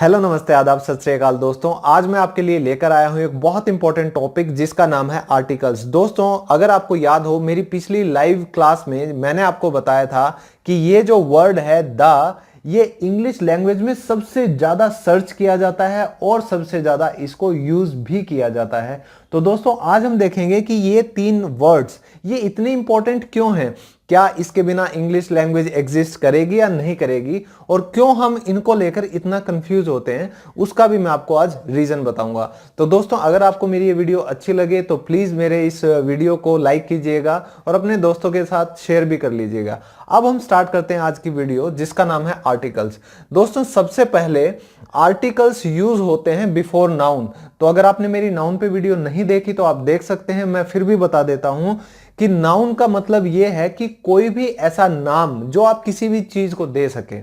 Hello नमस्ते आदाब सत श्री अकाल दोस्तों। आज मैं आपके लिए लेकर आया हूं एक बहुत इंपॉर्टेंट टॉपिक जिसका नाम है आर्टिकल्स। दोस्तों अगर आपको याद हो, मेरी पिछली लाइव क्लास में मैंने आपको बताया था कि ये जो वर्ड है द, ये इंग्लिश लैंग्वेज में सबसे ज्यादा सर्च किया जाता है और सबसे ज्यादा इसको यूज भी किया जाता है। तो दोस्तों आज हम देखेंगे कि ये तीन वर्ड्स ये इतने इंपॉर्टेंट क्यों हैं, क्या इसके बिना इंग्लिश लैंग्वेज एग्जिस्ट करेगी या नहीं करेगी, और क्यों हम इनको लेकर इतना कंफ्यूज होते हैं, उसका भी मैं आपको आज रीजन बताऊंगा। तो दोस्तों अगर आपको मेरी ये वीडियो अच्छी लगे तो प्लीज मेरे इस वीडियो को लाइक कीजिएगा और अपने दोस्तों के साथ शेयर भी कर लीजिएगा। अब हम स्टार्ट करते हैं आज की वीडियो जिसका नाम है आर्टिकल्स। दोस्तों सबसे पहले आर्टिकल्स यूज होते हैं बिफोर नाउन। तो अगर आपने मेरी नाउन पे वीडियो नहीं देखी तो आप देख सकते हैं, मैं फिर भी बता देता हूं कि नाउन का मतलब यह है कि कोई भी ऐसा नाम जो आप किसी भी चीज को दे सके।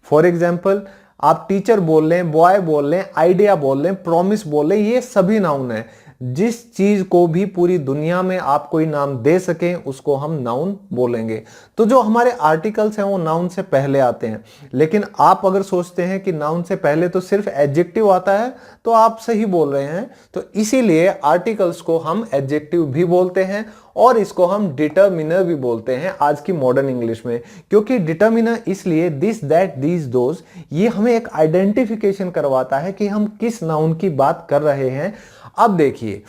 फॉर एग्जाम्पल आप टीचर बोल लें, बॉय बोल लें, आइडिया बोल लें, प्रॉमिस बोल लें, ये सभी नाउन है। जिस चीज को भी पूरी दुनिया में आप कोई नाम दे सकें उसको हम नाउन बोलेंगे। तो जो हमारे आर्टिकल्स हैं वो नाउन से पहले आते हैं। लेकिन आप अगर सोचते हैं कि नाउन से पहले तो सिर्फ एडजेक्टिव आता है तो आप सही बोल रहे हैं। तो इसीलिए आर्टिकल्स को हम एडजेक्टिव भी बोलते हैं और इसको हम डिटर्मिनर भी बोलते हैं आज की मॉडर्न इंग्लिश में। क्योंकि डिटर्मिनर इसलिए दिस दैट दीज दोज, ये हमें एक आइडेंटिफिकेशन करवाता है कि हम किस नाउन की बात कर रहे हैं। अब देखिए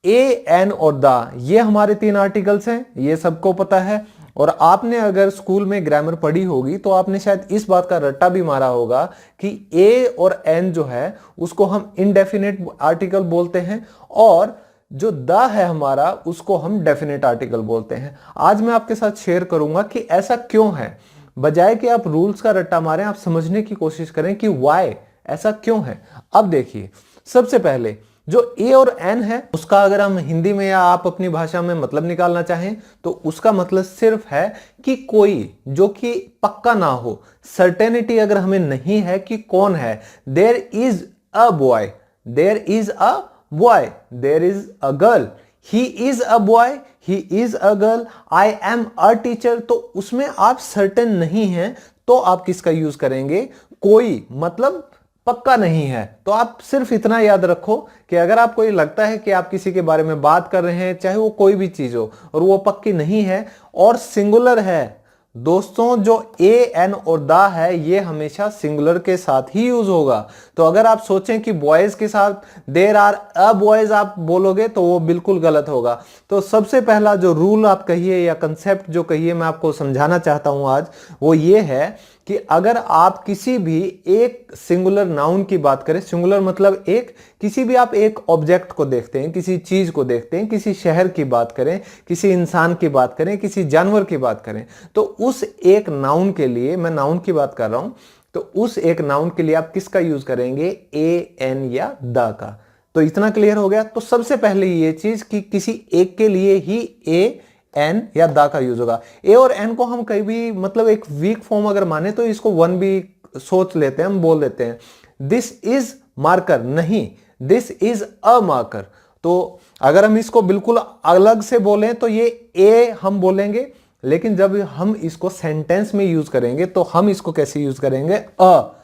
ए, एन और द, ये हमारे तीन आर्टिकल्स हैं, ये सबको पता है। और आपने अगर स्कूल में ग्रामर पढ़ी होगी तो आपने शायद इस बात का रट्टा भी मारा होगा कि ए और एन जो है उसको हम इनडेफिनेट आर्टिकल बोलते हैं और जो द है हमारा उसको हम डेफिनेट आर्टिकल बोलते हैं। आज मैं आपके साथ शेयर करूंगा कि ऐसा क्यों है। बजाय कि आप रूल्स का रट्टा मारें, आप समझने की कोशिश करें कि व्हाई, ऐसा क्यों है। अब देखिए सबसे पहले जो ए और एन है उसका अगर हम हिंदी में या आप अपनी भाषा में मतलब निकालना चाहें तो उसका मतलब सिर्फ है कि कोई, जो कि पक्का ना हो, सर्टेनिटी अगर हमें नहीं है कि कौन है। There is a boy, there is a boy, there is a girl, he is a boy, he is a girl, I am a teacher. तो उसमें आप सर्टेन नहीं हैं तो आप किसका यूज करेंगे, कोई, मतलब पक्का नहीं है। तो आप सिर्फ इतना याद रखो कि अगर आपको ये लगता है कि आप किसी के बारे में बात कर रहे हैं, चाहे वो कोई भी चीज हो, और वो पक्की नहीं है और सिंगुलर है, दोस्तों जो ए, एन और द है ये हमेशा सिंगुलर के साथ ही यूज होगा। तो अगर आप सोचें कि बॉयज के साथ देयर आर अ बॉयज आप बोलोगे तो वो बिल्कुल गलत होगा। तो सबसे पहला जो रूल आप कहिए या कंसेप्ट जो कहिए मैं आपको समझाना चाहता हूं आज, वो ये है कि अगर आप किसी भी एक सिंगुलर नाउन की बात करें, सिंगुलर मतलब एक, किसी भी आप एक ऑब्जेक्ट को देखते हैं, किसी चीज को देखते हैं, किसी शहर की बात करें, किसी इंसान की बात करें, किसी जानवर की बात करें, तो उस एक नाउन के लिए, मैं नाउन की बात कर रहा हूं, तो उस एक नाउन के लिए आप किसका यूज करेंगे, ए, एन या द का। तो इतना क्लियर हो गया। तो सबसे पहले ये चीज कि किसी एक के लिए ही ए, एन या दा का यूज होगा। ए और एन को हम कहीं भी मतलब एक वीक फॉर्म अगर माने तो इसको वन भी सोच लेते हैं, हम बोल देते हैं दिस इज मार्कर, नहीं दिस इज अ मार्कर। तो अगर हम इसको बिल्कुल अलग से बोलें तो ये ए हम बोलेंगे, लेकिन जब हम इसको सेंटेंस में यूज करेंगे तो हम इसको कैसे यूज करेंगे, अ।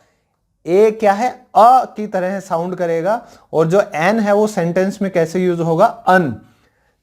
ए क्या है, अ की तरह साउंड करेगा। और जो एन है वो सेंटेंस में कैसे यूज होगा, an.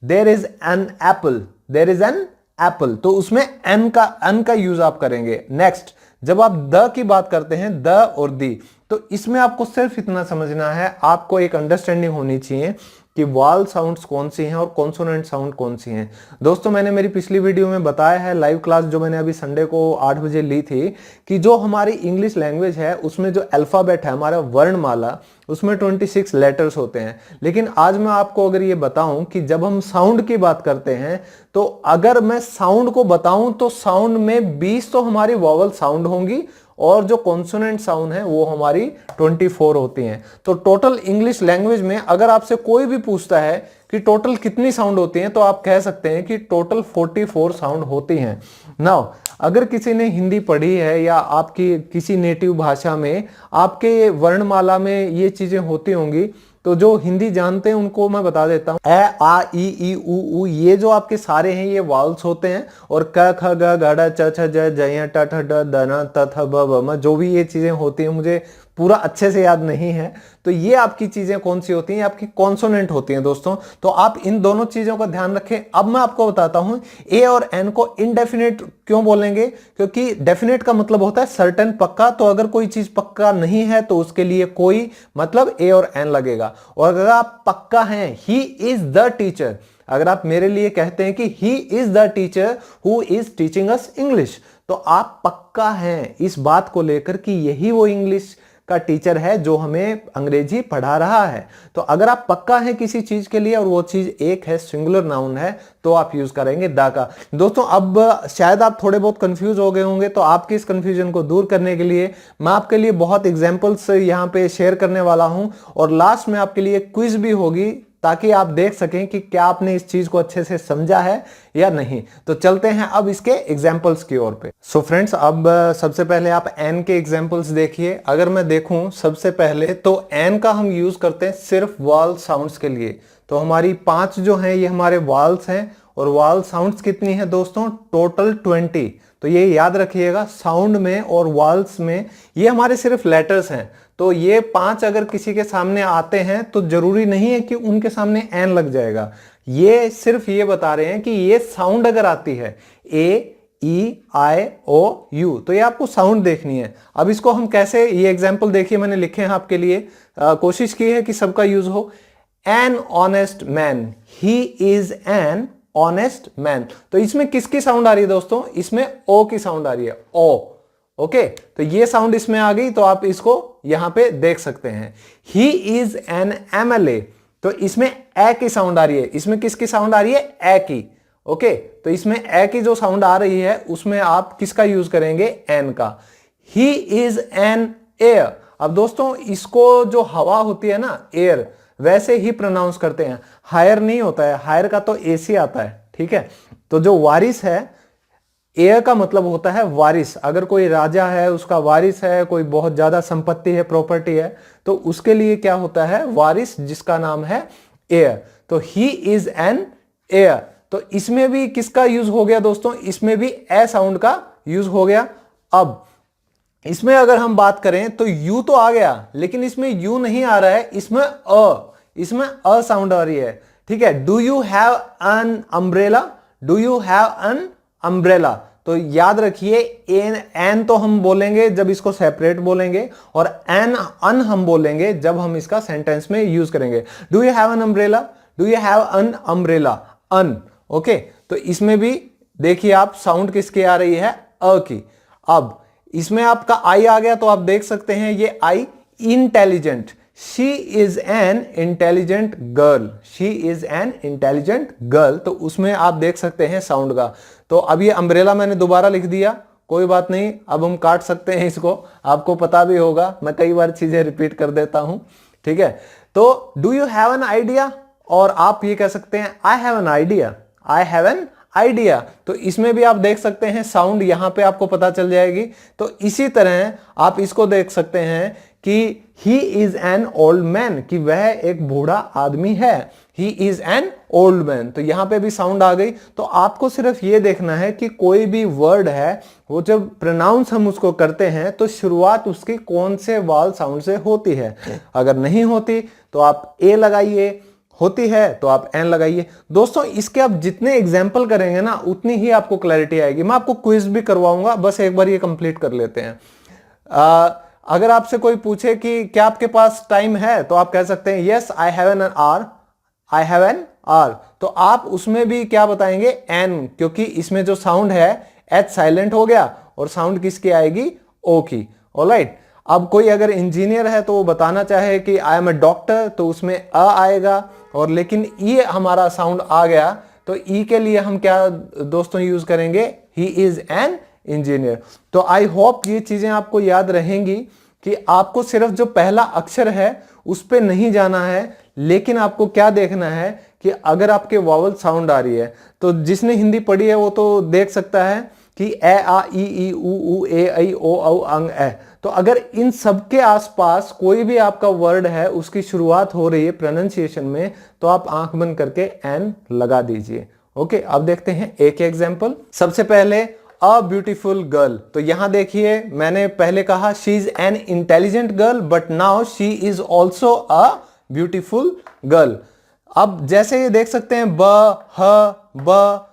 There is an apple, there is an apple, तो उसमें एन का यूज आप करेंगे। नेक्स्ट, जब आप द की बात करते हैं, द और दी, तो इसमें आपको सिर्फ इतना समझना है, आपको एक अंडरस्टैंडिंग होनी चाहिए कि वॉवल साउंड्स कौन सी हैं और कॉन्सोनेंट साउंड कौन सी हैं। दोस्तों मैंने मेरी पिछली वीडियो में बताया है, लाइव क्लास जो मैंने अभी संडे को 8 बजे ली थी, कि जो हमारी इंग्लिश लैंग्वेज है उसमें जो अल्फाबेट है, हमारा वर्णमाला, उसमें 26 लेटर्स होते हैं। लेकिन आज मैं आपको अगर ये बताऊं कि जब हम साउंड की बात करते हैं तो अगर मैं साउंड को बताऊं तो साउंड में 20 तो हमारी वॉवल साउंड होंगी और जो कॉन्सोनेंट साउंड है वो हमारी 24 होती हैं। तो टोटल इंग्लिश लैंग्वेज में अगर आपसे कोई भी पूछता है कि टोटल कितनी साउंड होती हैं तो आप कह सकते हैं कि टोटल 44 साउंड होती हैं। नाउ अगर किसी ने हिंदी पढ़ी है या आपकी किसी नेटिव भाषा में आपके वर्णमाला में ये चीजें होती होंगी, तो जो हिंदी जानते हैं उनको मैं बता देता हूं, ए, आ, ई, उ, ये जो आपके सारे हैं ये वाल्स होते हैं। और क, ख, ग, घ, च, छ, ज, ज, ट, ठ, ड, द, न, त, थ, ब, भ, म, जो भी ये चीजें होती हैं, मुझे पूरा अच्छे से याद नहीं है। तो ये आपकी चीजें कौन सी होती हैं, आपकी कॉन्सोनेंट होती हैं दोस्तों। तो आप इन दोनों चीजों का ध्यान रखें। अब मैं आपको बताता हूं ए और एन को इनडेफिनेट क्यों बोलेंगे, क्योंकि डेफिनेट का मतलब होता है सर्टेन, पक्का। तो अगर कोई चीज पक्का नहीं है तो उसके लिए कोई मतलब ए और एन लगेगा। और अगर आप पक्का हैं, ही इज द टीचर, अगर आप मेरे लिए कहते हैं कि he is the teacher who is teaching us English, तो आप पक्का हैं इस बात को लेकर कि यही वो इंग्लिश का टीचर है जो हमें अंग्रेजी पढ़ा रहा है। तो अगर आप पक्का हैं किसी चीज के लिए और वो चीज एक है, सिंगुलर नाउन है, तो आप यूज करेंगे द का। दोस्तों अब शायद आप थोड़े बहुत कंफ्यूज हो गए होंगे, तो आपके इस कंफ्यूजन को दूर करने के लिए मैं आपके लिए बहुत एग्जांपल्स यहाँ पे शेयर करने वाला हूं, और लास्ट में आपके लिए क्विज भी होगी ताकि आप देख सकें कि क्या आपने इस चीज को अच्छे से समझा है या नहीं। तो चलते हैं अब इसके एग्जाम्पल्स की ओर पे। सो फ्रेंड्स, अब सबसे पहले आप एन के एग्जाम्पल्स देखिए। अगर मैं देखूं सबसे पहले तो एन का हम यूज करते हैं सिर्फ वॉल साउंड्स के लिए। तो हमारी 5 जो हैं ये हमारे वॉल्स हैं, और वॉल साउंड्स कितनी है दोस्तों, टोटल 20। तो ये याद रखिएगा, साउंड में और वॉल्स में ये हमारे सिर्फ लेटर्स हैं। तो ये 5 अगर किसी के सामने आते हैं तो जरूरी नहीं है कि उनके सामने एन लग जाएगा। ये सिर्फ ये बता रहे हैं कि ये साउंड अगर आती है ए, ई, आई, ओ, यू, तो ये आपको साउंड देखनी है। अब इसको हम कैसे, ये एग्जाम्पल देखिए मैंने लिखे हैं आपके लिए, कोशिश की है कि सबका यूज हो। An honest man, he is an honest man. तो इसमें किसकी साउंड आ रही है दोस्तों, इसमें ओ की साउंड आ रही है, ओ। ओके, तो ये साउंड इसमें आ गई, तो आप इसको यहां पे देख सकते हैं। ही इज एन एमएलए, तो इसमें ए की साउंड आ रही है। इसमें किसकी साउंड आ रही है, ए की। ओके, तो इसमें ए की जो साउंड आ रही है उसमें आप किसका यूज करेंगे, एन का। He is an air. अब दोस्तों इसको जो हवा होती है ना, एयर, वैसे ही प्रोनाउंस करते हैं, हायर नहीं होता है। हायर का तो एसी आता है, ठीक है। तो जो वारिस है, एयर का मतलब होता है वारिस। अगर कोई राजा है, उसका वारिस है, कोई बहुत ज्यादा संपत्ति है, प्रॉपर्टी है, तो उसके लिए क्या होता है, वारिस, जिसका नाम है एयर। तो ही इज एन एयर। तो इसमें भी किसका यूज हो गया दोस्तों, इसमें भी ए साउंड का यूज हो गया। अब इसमें अगर हम बात करें तो यू तो आ गया, लेकिन इसमें यू नहीं आ रहा है, इसमें अ साउंड आ रही है, ठीक है। Do you have an umbrella, do you have an umbrella. तो याद रखिए, एन तो हम बोलेंगे जब इसको सेपरेट बोलेंगे, और अन हम बोलेंगे जब हम इसका सेंटेंस में यूज करेंगे। Do you have an umbrella, do you have an umbrella, an. Okay, तो इसमें भी देखिए आप, साउंड किसकी आ रही है, अ की। अब इसमें आपका आई आ गया, तो आप देख सकते हैं ये I, intelligent. She is an intelligent girl, she is an intelligent girl. तो उसमें आप देख सकते हैं साउंड का। तो अब ये अम्ब्रेला मैंने दोबारा लिख दिया, कोई बात नहीं, अब हम काट सकते हैं इसको, आपको पता भी होगा, मैं कई बार चीजें रिपीट कर देता हूं, ठीक है। तो do you have an idea, और आप ये कह सकते हैं I have an idea, I have an idea. तो इसमें भी आप देख सकते हैं साउंड, यहां पे आपको पता चल जाएगी। तो इसी तरह आप इसको देख सकते हैं कि he is an old man, कि वह एक बूढ़ा आदमी है, he is an old man. तो यहां पे भी साउंड आ गई। तो आपको सिर्फ ये देखना है कि कोई भी वर्ड है, वो जब प्रोनाउंस हम उसको करते हैं तो शुरुआत उसकी कौन से वाल साउंड से होती है। अगर नहीं होती तो आप ए लगाइए, होती है तो आप एन लगाइए। दोस्तों इसके आप जितने एग्जाम्पल करेंगे ना, उतनी ही आपको क्लैरिटी आएगी। मैं आपको क्विज भी करवाऊंगा, बस एक बार ये कंप्लीट कर लेते हैं। अगर आपसे कोई पूछे कि क्या आपके पास टाइम है, तो आप कह सकते हैं yes I have an hour, I have an hour. तो आप उसमें भी क्या बताएंगे, एन, क्योंकि इसमें जो साउंड है एच साइलेंट हो गया, और साउंड किसकी आएगी, ओ की। ऑलराइट, अब कोई अगर इंजीनियर है तो वो बताना चाहे कि आई एम ए डॉक्टर, तो उसमें अ आएगा, और लेकिन ई हमारा साउंड आ गया, तो ई के लिए हम क्या दोस्तों यूज करेंगे, ही इज एन इंजीनियर। तो आई होप ये चीजें आपको याद रहेंगी कि आपको सिर्फ जो पहला अक्षर है उस पे नहीं जाना है, लेकिन आपको क्या देखना है कि अगर आपके वावल साउंड आ रही है, तो जिसने हिंदी पढ़ी है वो तो देख सकता है कि ए, आ, ई, उ, ए, ऐ, ओ, औ, अंग, ए। तो अगर इन सब के आसपास कोई भी आपका वर्ड है, उसकी शुरुआत हो रही है प्रोनाउंसिएशन में, तो आप आंख बंद करके एन लगा दीजिए। ओके, अब देखते हैं एक एग्जांपल। सबसे पहले अ ब्यूटीफुल गर्ल। तो यहां देखिए मैंने पहले कहा she is an intelligent girl, but now she is also a beautiful girl. अब जैसे ये देख सकते हैं ब, ह, ब,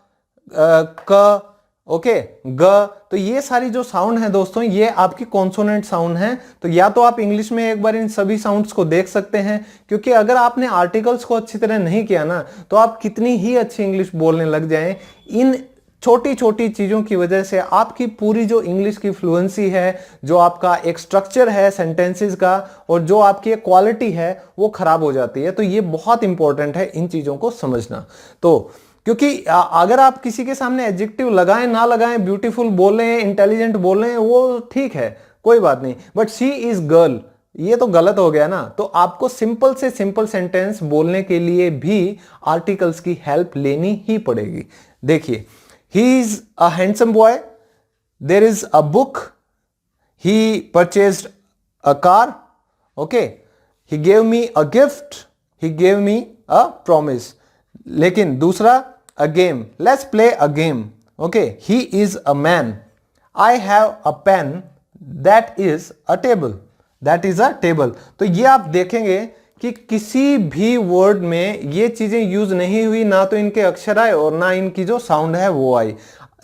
क, ओके, ग, तो ये सारी जो साउंड है दोस्तों ये आपकी कॉन्सोनेंट साउंड है। तो या तो आप इंग्लिश में एक बार इन सभी साउंड्स को देख सकते हैं, क्योंकि अगर आपने आर्टिकल्स को अच्छी तरह नहीं किया ना तो आप कितनी ही अच्छी इंग्लिश बोलने लग जाएं, इन छोटी छोटी चीजों की वजह से आपकी पूरी जो इंग्लिश की फ्लुएंसी है, जो आपका एक स्ट्रक्चर है सेंटेंसेस का, और जो आपकी एक क्वालिटी है वो खराब हो जाती है। तो ये बहुत इंपॉर्टेंट है इन चीजों को समझना। तो क्योंकि अगर आप किसी के सामने एडजेक्टिव लगाएं ना लगाएं, ब्यूटीफुल बोलें, इंटेलिजेंट बोलें, वो ठीक है, कोई बात नहीं, बट शी इज गर्ल ये तो गलत हो गया ना। तो आपको सिंपल से सिंपल सेंटेंस बोलने के लिए भी आर्टिकल्स की हेल्प लेनी ही पड़ेगी। देखिए, he is a handsome boy, there is a book, he purchased a car, okay, he gave me a gift, he gave me a promise। लेकिन दूसरा a game, let's play a game, okay, he is a man, I have a pen, that is a table, that is a table। तो ये आप देखेंगे कि किसी भी word में ये चीजें यूज नहीं हुई, ना तो इनके अक्षर आए और ना इनकी जो साउंड है वो आई।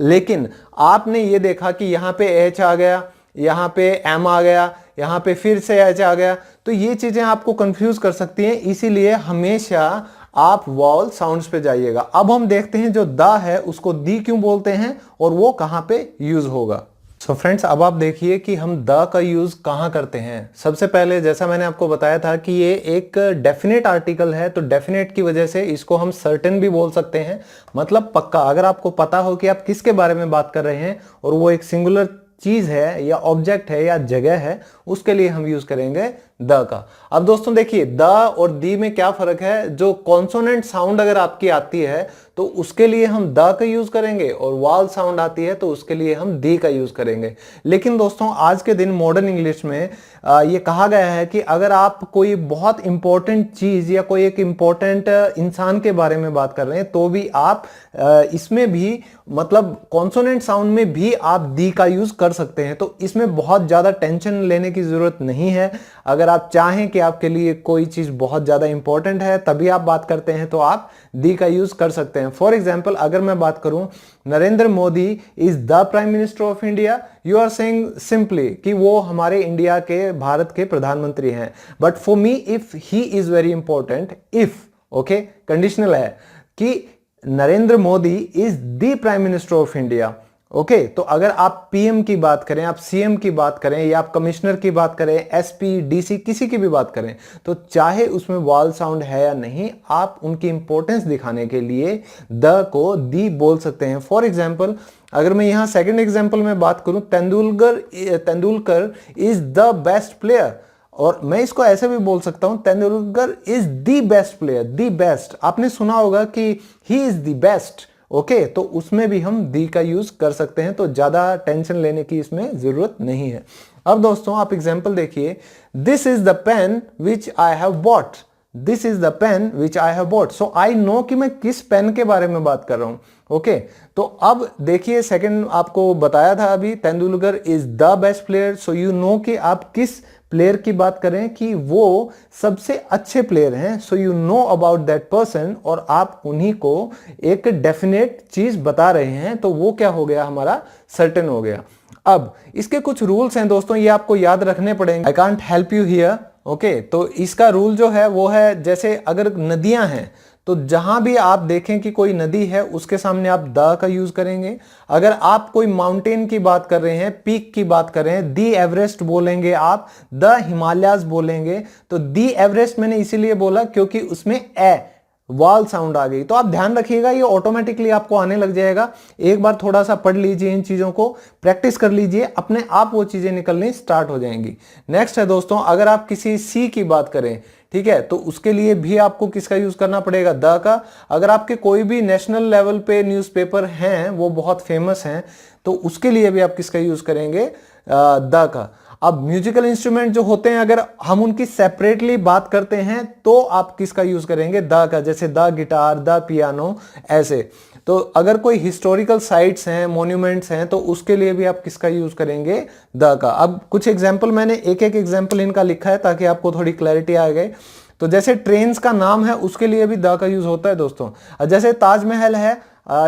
लेकिन आपने ये देखा कि यहां पे एच आ गया, यहां पे एम आ गया, यहां पे फिर से एच आ गया, तो ये चीजें आपको कंफ्यूज कर सकती हैं। इसीलिए हमेशा आप वॉवल साउंड्स पे जाइएगा। अब हम देखते हैं जो द है उसको दी क्यों बोलते हैं और वो कहां पे यूज होगा। सो फ्रेंड्स, अब आप देखिए कि हम द का यूज कहां करते हैं। सबसे पहले जैसा मैंने आपको बताया था कि ये एक डेफिनेट आर्टिकल है, तो डेफिनेट की वजह से इसको हम सर्टेन भी बोल सकते हैं, मतलब पक्का। अगर आपको पता हो कि आप किसके बारे में बात कर रहे हैं और वो एक सिंगुलर चीज है या ऑब्जेक्ट है या जगह है, उसके लिए हम यूज करेंगे द का। अब दोस्तों देखिए, द और दी में क्या फर्क है। जो कॉन्सोनेंट साउंड अगर आपकी आती है तो उसके लिए हम द का यूज करेंगे, और वाल साउंड आती है तो उसके लिए हम दी का यूज करेंगे। लेकिन दोस्तों आज के दिन मॉडर्न इंग्लिश में ये कहा गया है कि अगर आप कोई बहुत इंपॉर्टेंट चीज या कोई एक इंपॉर्टेंट इंसान के बारे में बात कर रहे हैं तो भी आप इसमें भी, मतलब कॉन्सोनेंट साउंड में भी आप दी का यूज कर सकते हैं। तो इसमें बहुत ज्यादा टेंशन लेने की जरूरत नहीं है। अगर आप चाहें कि आपके लिए कोई चीज बहुत ज्यादा इंपॉर्टेंट है तभी आप बात करते हैं तो आप दी का यूज कर सकते हैं। फॉर एग्जाम्पल, अगर मैं बात करूं Narendra Modi is the prime minister of India, you are saying simply कि वो हमारे इंडिया के, भारत के प्रधानमंत्री हैं। But for me if he is very important, if, okay, conditional है कि Narendra Modi is the prime minister of India, okay. तो अगर आप पीएम की बात करें, आप सीएम की बात करें, या आप कमिश्नर की बात करें, एसपी, डीसी, किसी की भी बात करें, तो चाहे उसमें वाल साउंड है या नहीं, आप उनकी इंपॉर्टेंस दिखाने के लिए द को दी बोल सकते हैं। फॉर एग्जाम्पल, अगर मैं यहां सेकंड एग्जाम्पल में बात करूं, Tendulkar is the best player, और मैं इसको ऐसे भी बोल सकता हूं, Tendulkar is the best player, the best. आपने सुना होगा कि he is the best, okay, तो उसमें भी हम दी का यूज कर सकते हैं। तो ज्यादा टेंशन लेने की इसमें जरूरत नहीं है। अब दोस्तों आप एग्जांपल देखिए, this is the pen which I have bought, this is the pen which I have bought. So I know कि मैं किस पेन के बारे में बात कर रहा हूं, ओके। तो अब देखिए, सेकंड आपको बताया था अभी, Tendulkar is the best player, so you know कि आप किस प्लेयर की बात करें कि वो सबसे अच्छे प्लेयर हैं। So you know about that person, और आप उन्हीं को एक डेफिनेट चीज बता रहे हैं, तो वो क्या हो गया, हमारा सर्टेन हो गया। अब इसके कुछ रूल्स हैं दोस्तों, ये आपको याद रखने पड़ेंगे। I can't help you here, okay. तो इसका रूल जो है वो है, जैसे अगर नदियां हैं तो जहां भी आप देखें कि कोई नदी है उसके सामने आप द का यूज करेंगे। अगर आप कोई माउंटेन की बात कर रहे हैं, पीक की बात कर रहे हैं, दी एवरेस्ट बोलेंगे आप, द हिमालयाज बोलेंगे। तो दी एवरेस्ट मैंने इसीलिए बोला क्योंकि उसमें ए वाल साउंड आ गई। तो आप ध्यान रखिएगा, ये ऑटोमेटिकली आपको आने लग जाएगा। एक बार थोड़ा सा पढ़ लीजिए, इन चीजों को प्रैक्टिस कर लीजिए, अपने आप वो चीजें निकलनी स्टार्ट हो जाएंगी। नेक्स्ट है दोस्तों, अगर आप किसी सी की बात करें, ठीक है, तो उसके लिए भी आपको किसका यूज करना पड़ेगा, द का। अगर आपके कोई भी नेशनल लेवल पे न्यूज़पेपर हैं, वो बहुत फेमस हैं, तो उसके लिए भी आप किसका यूज करेंगे, द का। अब म्यूजिकल इंस्ट्रूमेंट जो होते हैं, अगर हम उनकी सेपरेटली बात करते हैं तो आप किसका यूज करेंगे, द का। जैसे द गिटार, द पियानो, ऐसे। तो अगर कोई हिस्टोरिकल साइट्स हैं, मॉन्यूमेंट्स हैं, तो उसके लिए भी आप किसका यूज करेंगे? द का। अब कुछ एग्जाम्पल मैंने एक एक एग्जाम्पल इनका लिखा है ताकि आपको थोड़ी क्लैरिटी आ गई। तो जैसे ट्रेन्स का नाम है उसके लिए भी द का यूज होता है दोस्तों। जैसे ताजमहल है,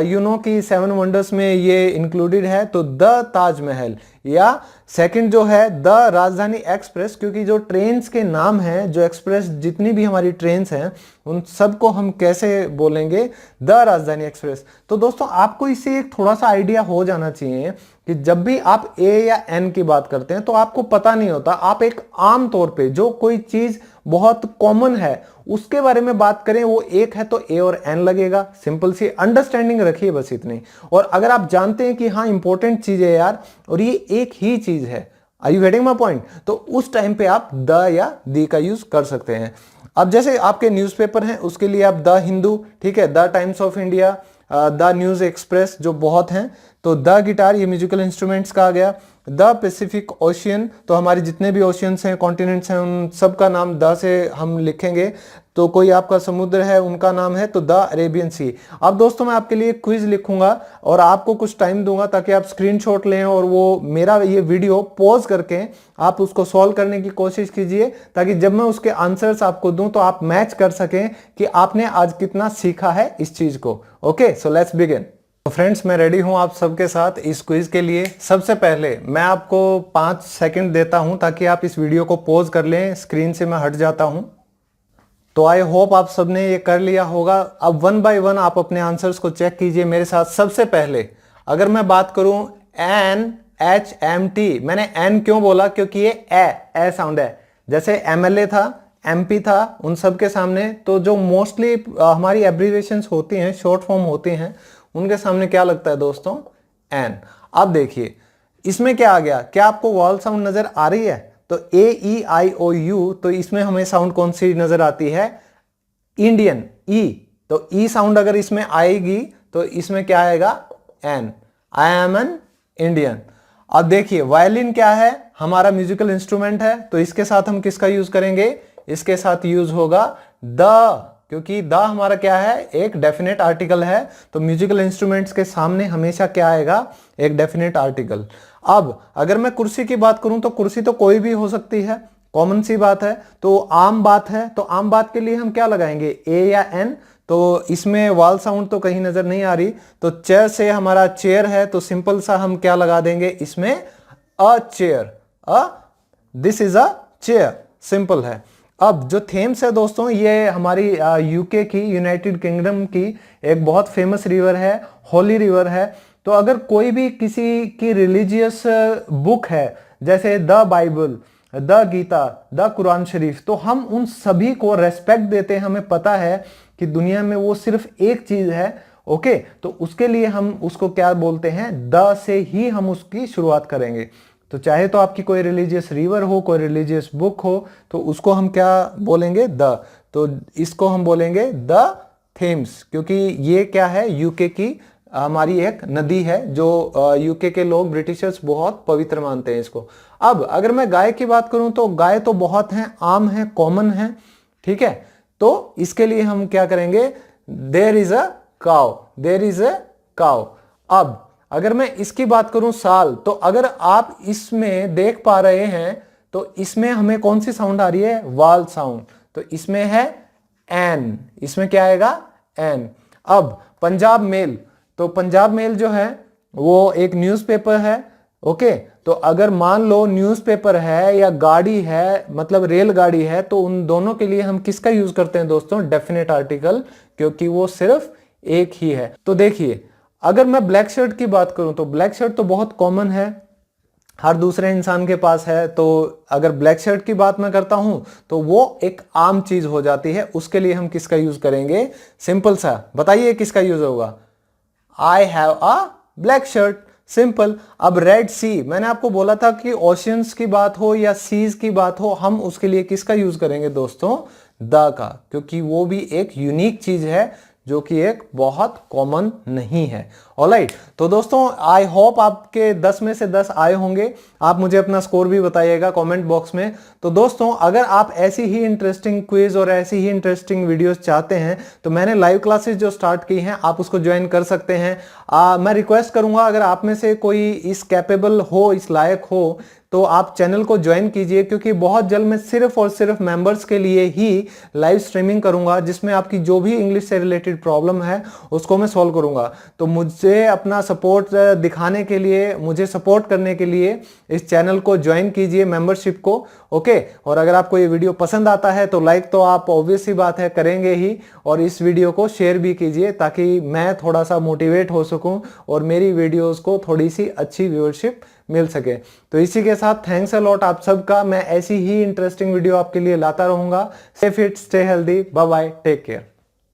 यू नो कि 7 वंडर्स में ये इंक्लूडेड है, तो द ताजमहल। या सेकंड जो है द राजधानी एक्सप्रेस, क्योंकि जो ट्रेन्स के नाम हैं, जो एक्सप्रेस जितनी भी हमारी ट्रेन्स हैं उन सबको हम कैसे बोलेंगे? द राजधानी एक्सप्रेस। तो दोस्तों आपको इससे एक थोड़ा सा आइडिया हो जाना चाहिए कि जब भी आप ए या एन की बात करते हैं तो आपको पता नहीं होता, आप एक आम तौर पे जो कोई चीज बहुत कॉमन है उसके बारे में बात करें, वो एक है तो ए और एन लगेगा। सिंपल सी अंडरस्टैंडिंग रखिए बस इतनी। और अगर आप जानते हैं कि हाँ इंपॉर्टेंट चीज है यार और ये एक ही चीज है, are you getting my point, तो उस टाइम पे आप द या दी का यूज कर सकते हैं। अब जैसे आपके न्यूज़पेपर हैं उसके लिए आप द हिंदू, ठीक है, the times of India, the news express जो बहुत हैं, तो द गिटार ये म्यूजिकल इंस्ट्रूमेंट्स का आ गया। द पैसिफिक ओशियन, तो हमारे जितने भी ओशियंस हैं, कॉन्टिनेंट्स हैं, उन सब का नाम द से हम लिखेंगे। तो कोई आपका समुद्र है उनका नाम है तो द अरेबियन सी। अब दोस्तों मैं आपके लिए क्विज लिखूंगा और आपको कुछ टाइम दूंगा ताकि आप स्क्रीनशॉट लें और वो मेरा ये वीडियो पॉज करके आप उसको सॉल्व करने की कोशिश कीजिए, ताकि जब मैं उसके आंसर्स आपको दूं तो आप मैच कर सकें कि आपने आज कितना सीखा है इस चीज को। Okay, so let's begin. तो फ्रेंड्स मैं रेडी हूं आप सबके साथ इस क्विज के लिए। सबसे पहले मैं आपको 5 सेकंड देता हूं ताकि आप इस वीडियो को पॉज कर लें, स्क्रीन से मैं हट जाता हूं। तो आई होप आप सबने ये कर लिया होगा। अब 1 बाय 1 आप अपने आंसर्स को चेक कीजिए मेरे साथ। सबसे पहले अगर मैं बात करूं NHMT, मैंने एन क्यों बोला? क्योंकि ये ए साउंड है। जैसे MLA था, MP था, उन सब के सामने तो जो मोस्टली हमारी एब्रिविएशंस होती हैं, शॉर्ट फॉर्म होती हैं, उनके सामने क्या लगता है दोस्तों? एन। अब देखिए इसमें क्या आ गया, क्या आपको वॉल साउंड नजर आ रही है? तो AEIOU, तो इसमें हमें साउंड कौन सी नजर आती है? इंडियन, ई। तो ई साउंड अगर इसमें आएगी तो इसमें क्या आएगा? An. I am an Indian. अब देखिए वायलिन क्या है? हमारा म्यूजिकल इंस्ट्रूमेंट है, तो इसके साथ हम किसका यूज करेंगे? इसके साथ यूज होगा द, क्योंकि द हमारा क्या है? एक डेफिनेट आर्टिकल है। तो म्यूजिकल इंस्ट्रूमेंट्स के सामने हमेशा क्या आएगा? एक डेफिनेट आर्टिकल। अब अगर मैं कुर्सी की बात करूं तो कुर्सी तो कोई भी हो सकती है, कॉमन सी बात है। तो आम बात है, तो आम बात के लिए हम क्या लगाएंगे? ए या एन। तो इसमें वाल साउंड तो कहीं नजर नहीं आ रही, तो चेयर से हमारा चेयर है, तो सिंपल सा हम क्या लगा देंगे इसमें? A chair. This is a chair, simple है। अब जो थेम्स है दोस्तों, ये हमारी यूके की, यूनाइटेड किंगडम की एक बहुत फेमस रिवर है, होली रिवर है। तो अगर कोई भी किसी की रिलीजियस बुक है, जैसे the Bible, the Gita, the Quran Sharif, तो हम उन सभी को रेस्पेक्ट देते हैं। हमें पता है कि दुनिया में वो सिर्फ एक चीज है, ओके, तो उसके लिए हम उसको क्या बोलते हैं? द से ही हम उसकी शुरुआत करेंगे। तो चाहे तो आपकी कोई रिलीजियस रिवर हो, कोई रिलीजियस बुक हो, तो उसको हम क्या बोलेंगे? द। तो इसको हम बोलेंगे द थेम्स, क्योंकि ये क्या है? यूके की हमारी एक नदी है जो यूके के लोग, ब्रिटिशर्स बहुत पवित्र मानते हैं इसको। अब अगर मैं गाय की बात करूं तो गाय तो बहुत हैं, आम है, कॉमन है, ठीक है। तो इसके लिए हम क्या करेंगे? There is a cow, there is a cow. अब अगर मैं इसकी बात करूं साल, तो अगर आप इसमें देख पा रहे हैं तो इसमें हमें कौन सी साउंड आ रही है? वाल साउंड। तो इसमें है एन, इसमें क्या आएगा? एन। अब पंजाब मेल, तो पंजाब मेल जो है वो एक न्यूज़पेपर है, ओके। तो अगर मान लो न्यूज़पेपर है या गाड़ी है, मतलब रेलगाड़ी है, तो उन दोनों के लिए हम किसका यूज करते हैं दोस्तों? डेफिनेट आर्टिकल, क्योंकि वो सिर्फ एक ही है। तो देखिए अगर मैं ब्लैक शर्ट की बात करूं तो ब्लैक शर्ट तो बहुत कॉमन है, हर दूसरे इंसान के पास है। तो अगर ब्लैक शर्ट की बात मैं करता हूं तो वो एक आम चीज हो जाती है। उसके लिए हम किसका यूज करेंगे? सिंपल सा बताइए किसका यूज होगा? I have a black shirt, simple. अब रेड सी, मैंने आपको बोला था कि ओशियंस की बात हो या सीज की बात हो, हम उसके लिए किसका यूज करेंगे दोस्तों? द का, क्योंकि वो भी एक यूनिक चीज है जो कि एक बहुत कॉमन नहीं है। ऑलराइट, तो दोस्तों आई होप आपके 10 में से 10 आए होंगे। आप मुझे अपना स्कोर भी बताइएगा कमेंट बॉक्स में। तो दोस्तों अगर आप ऐसी ही इंटरेस्टिंग क्विज और ऐसी ही इंटरेस्टिंग वीडियोस चाहते हैं तो मैंने लाइव क्लासेस जो स्टार्ट की हैं आप उसको ज्वाइन कर सकते हैं। मैं रिक्वेस्ट करूंगा अगर आप में से कोई इस कैपेबल हो, इस लायक हो, तो आप चैनल को ज्वाइन कीजिए, क्योंकि बहुत जल्द मैं सिर्फ और सिर्फ मेंबर्स के लिए ही लाइव स्ट्रीमिंग करूंगा जिसमें आपकी जो भी इंग्लिश से रिलेटेड प्रॉब्लम है उसको मैं सॉल्व करूंगा। तो मुझे अपना सपोर्ट दिखाने के लिए, मुझे सपोर्ट करने के लिए इस चैनल को ज्वाइन कीजिए, मेंबरशिप को। ओके, और अगर आपको ये वीडियो पसंद आता है तो लाइक तो आप ऑब्वियस सी बात है करेंगे ही, और इस वीडियो को शेयर भी कीजिए ताकि मैं थोड़ा सा मोटिवेट हो सकूं और मेरी वीडियोस को थोड़ी सी अच्छी व्यूअरशिप मिल सके। तो इसी के साथ थैंक्स अ लॉट आप सबका। मैं ऐसी ही इंटरेस्टिंग वीडियो आपके लिए लाता रहूंगा। Stay fit, stay healthy, bye bye, take care.